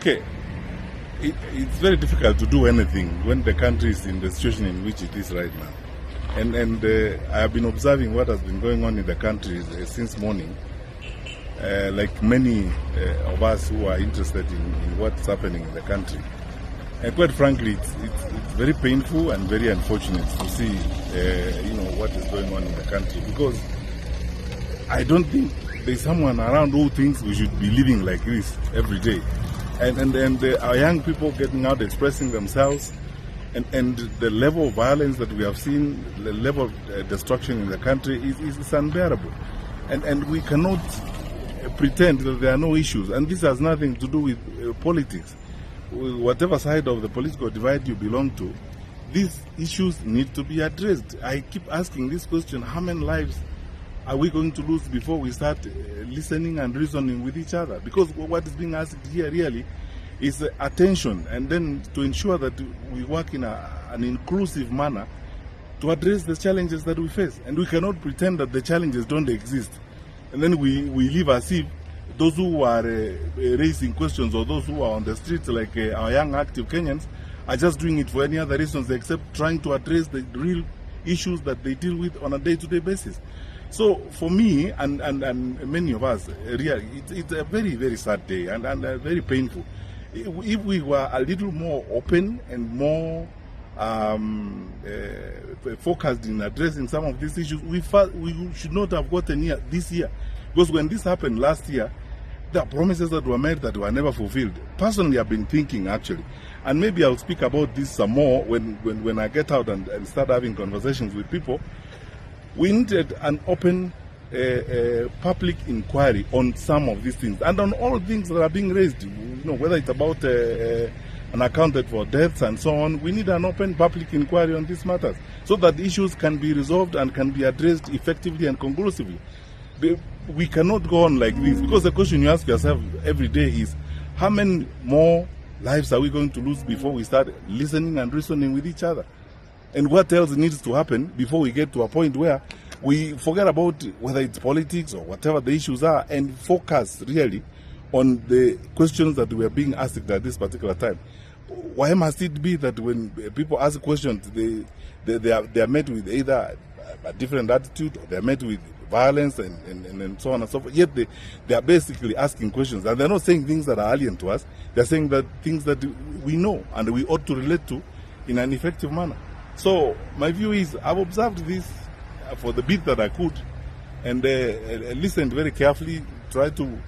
Okay, it's very difficult to do anything when the country is in the situation in which it is right now. And I have been observing what has been going on in the country since morning. Like many of us who are interested in what's happening in the country. And quite frankly, it's very painful and very unfortunate to see, what is going on in the country. Because I don't think there's someone around who thinks we should be living like this every day. And our young people getting out, expressing themselves, and the level of violence that we have seen, the level of destruction in the country is unbearable. And we cannot pretend that there are no issues. And this has nothing to do with politics. Whatever side of the political divide you belong to, these issues need to be addressed. I keep asking this question: how many lives are we going to lose before we start listening and reasoning with each other? Because what is being asked here really is attention, and then to ensure that we work in an inclusive manner to address the challenges that we face. And we cannot pretend that the challenges don't exist. And then we live as if those who are raising questions, or those who are on the streets, like our young active Kenyans, are just doing it for any other reasons except trying to address the real issues that they deal with on a day-to-day basis. So for me and many of us, really, it's a very, very sad day and very painful. If we were a little more open and more focused in addressing some of these issues, we should not have gotten here this year. Because when this happened last year, there are promises that were made that were never fulfilled. Personally, I've been thinking, actually, and maybe I'll speak about this some more when I get out and start having conversations with people. We needed an open public inquiry on some of these things and on all things that are being raised. Whether it's about an accounted for deaths and so on, we need an open public inquiry on these matters so that issues can be resolved and can be addressed effectively and conclusively. We cannot go on like this, because the question you ask yourself every day is: how many more lives are we going to lose before we start listening and reasoning with each other? And what else needs to happen before we get to a point where we forget about whether it's politics or whatever the issues are and focus really on the questions that we are being asked at this particular time? Why must it be that when people ask questions, they are met with either a different attitude, or they are met with violence and so on and so forth? Yet they are basically asking questions, and they're not saying things that are alien to us. They're saying that things that we know and we ought to relate to in an effective manner. So my view is, I've observed this for the bit that I could, and listened very carefully, tried to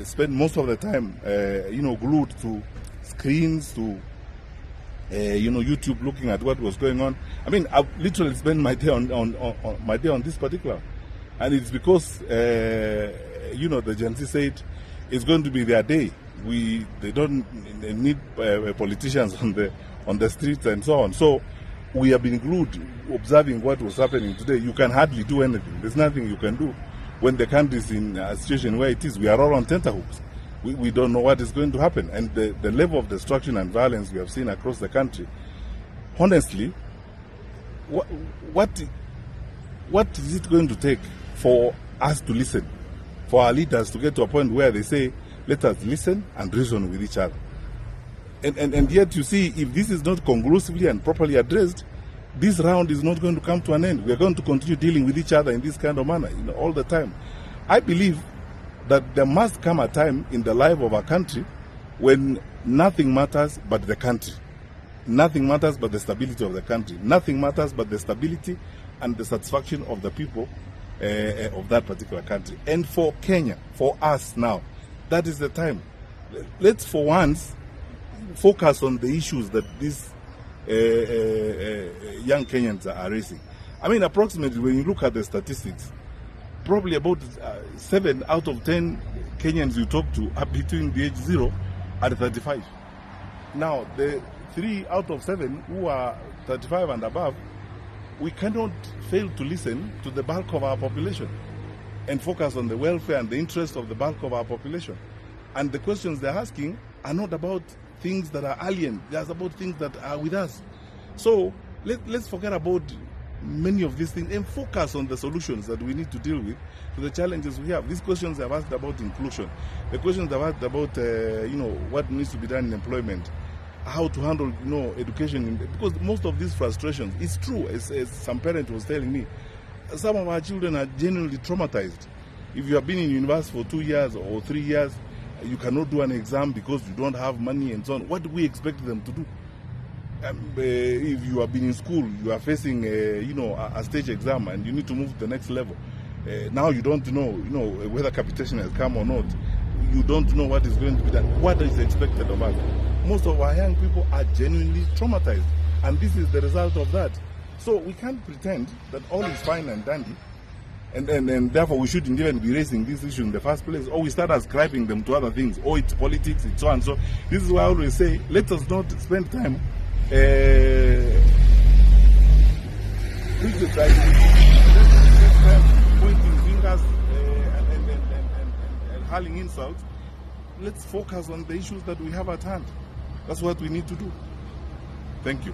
spend most of the time, glued to screens, to YouTube, looking at what was going on. I mean, I've literally spent my day on this particular, and it's because the GenZ said it's going to be their day. They don't need politicians on the streets and so on. So we have been glued, observing what was happening today. You can hardly do anything. There's nothing you can do when the country is in a situation where it is. We are all on tenterhooks. We don't know what is going to happen. And the level of destruction and violence we have seen across the country, honestly, what is it going to take for us to listen, for our leaders to get to a point where they say, let us listen and reason with each other? And yet, you see, if this is not conclusively and properly addressed, this round is not going to come to an end. We are going to continue dealing with each other in this kind of manner, all the time. I believe that there must come a time in the life of our country when nothing matters but the country. Nothing matters but the stability of the country. Nothing matters but the stability and the satisfaction of the people of that particular country. And for Kenya, for us now, that is the time. Let's for once focus on the issues that these young Kenyans are raising. I mean, approximately, when you look at the statistics, probably about 7 out of 10 Kenyans you talk to are between the age 0 and 35. Now, the 3 out of 7 who are 35 and above, we cannot fail to listen to the bulk of our population and focus on the welfare and the interest of the bulk of our population. And the questions they're asking are not about things that are alien. They're about things that are with us. So let's forget about many of these things and focus on the solutions that we need to deal with to the challenges we have. These questions I've asked about inclusion, the questions I've asked about what needs to be done in employment, how to handle education, because most of these frustrations, it's true, as some parent was telling me, some of our children are genuinely traumatized. If you have been in university for 2 years or 3 years, you cannot do an exam because you don't have money and so on. What do we expect them to do? If you have been in school, you are facing a stage exam and you need to move to the next level. Now you don't know whether capitation has come or not. You don't know what is going to be done. What is expected of us? Most of our young people are genuinely traumatized, and this is the result of that. So we can't pretend that all is fine and dandy, and therefore we shouldn't even be raising this issue in the first place, or we start ascribing them to other things, or it's politics, it's so and so. This is why I always say, let us not spend time criticizing, pointing fingers and hurling insults. Let's focus on the issues that we have at hand. That's what we need to do. Thank you.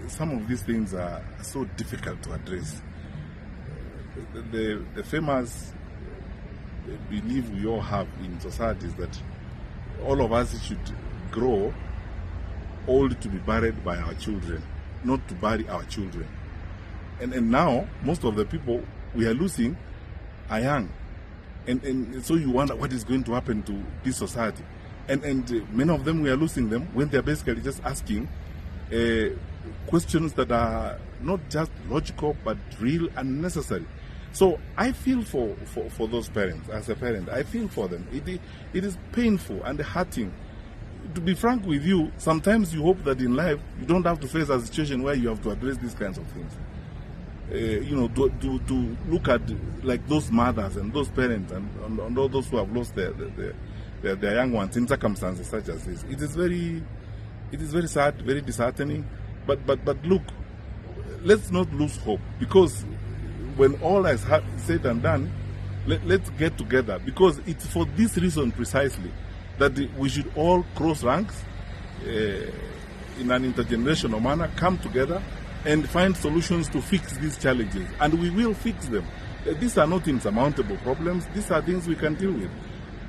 Some of these things are so difficult to address. The famous belief we all have in society is that all of us should grow old to be buried by our children, not to bury our children. And now, most of the people we are losing are young. And so you wonder what is going to happen to this society. And many of them, we are losing them when they are basically just asking questions that are not just logical, but real and necessary. So I feel for those parents. As a parent, I feel for them. It is painful and hurting. To be frank with you, sometimes you hope that in life you don't have to face a situation where you have to address these kinds of things. To look at like those mothers and those parents and all those who have lost their young ones in circumstances such as this. It is very sad, very disheartening. But look, let's not lose hope, because when all is said and done, let's get together, because it's for this reason precisely that we should all cross ranks in an intergenerational manner, come together and find solutions to fix these challenges. And we will fix them. These are not insurmountable problems. These are things we can deal with.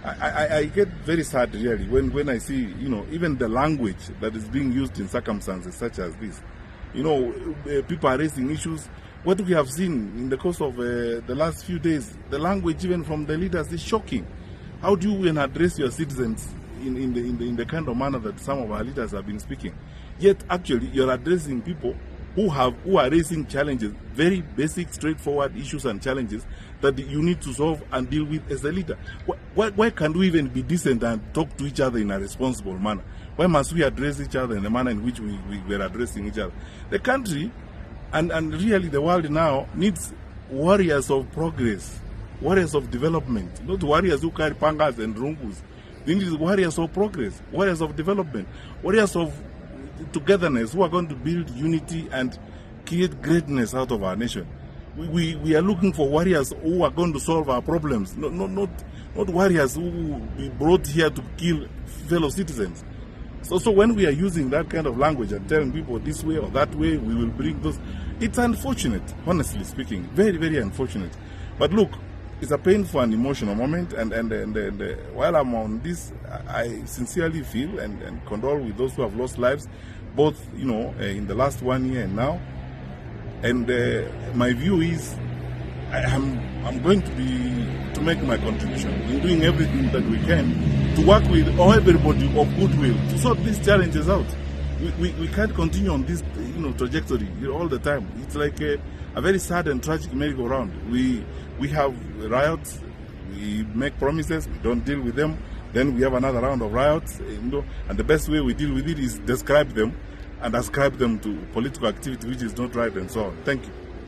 I get very sad really when I see, even the language that is being used in circumstances such as this. People are raising issues. What we have seen in the course of the last few days, the language even from the leaders is shocking. How do you address your citizens in the kind of manner that some of our leaders have been speaking? Yet actually you're addressing people who are raising challenges, very basic, straightforward issues and challenges that you need to solve and deal with as a leader. Why can't we even be decent and talk to each other in a responsible manner? Why must we address each other in the manner in which we are addressing each other? The country and really the world now needs warriors of progress, warriors of development, not warriors who carry pangas and rungus. They need warriors of progress, warriors of development, warriors of togetherness, who are going to build unity and create greatness out of our nation. We are looking for warriors who are going to solve our problems, not warriors who will be brought here to kill fellow citizens. So when we are using that kind of language and telling people this way or that way, we will bring those, it's unfortunate, honestly speaking, very, very unfortunate. But look, it's a painful and emotional moment, and while I'm on this, I sincerely feel and condole with those who have lost lives, both in the last 1 year and now. And my view is, I'm going to make my contribution in doing everything that we can to work with everybody of goodwill to sort these challenges out. We can't continue on this trajectory all the time. It's like a very sad and tragic merry-go-round. We have riots, we make promises, we don't deal with them, then we have another round of riots, and the best way we deal with it is describe them and ascribe them to political activity which is not right, and so on. Thank you.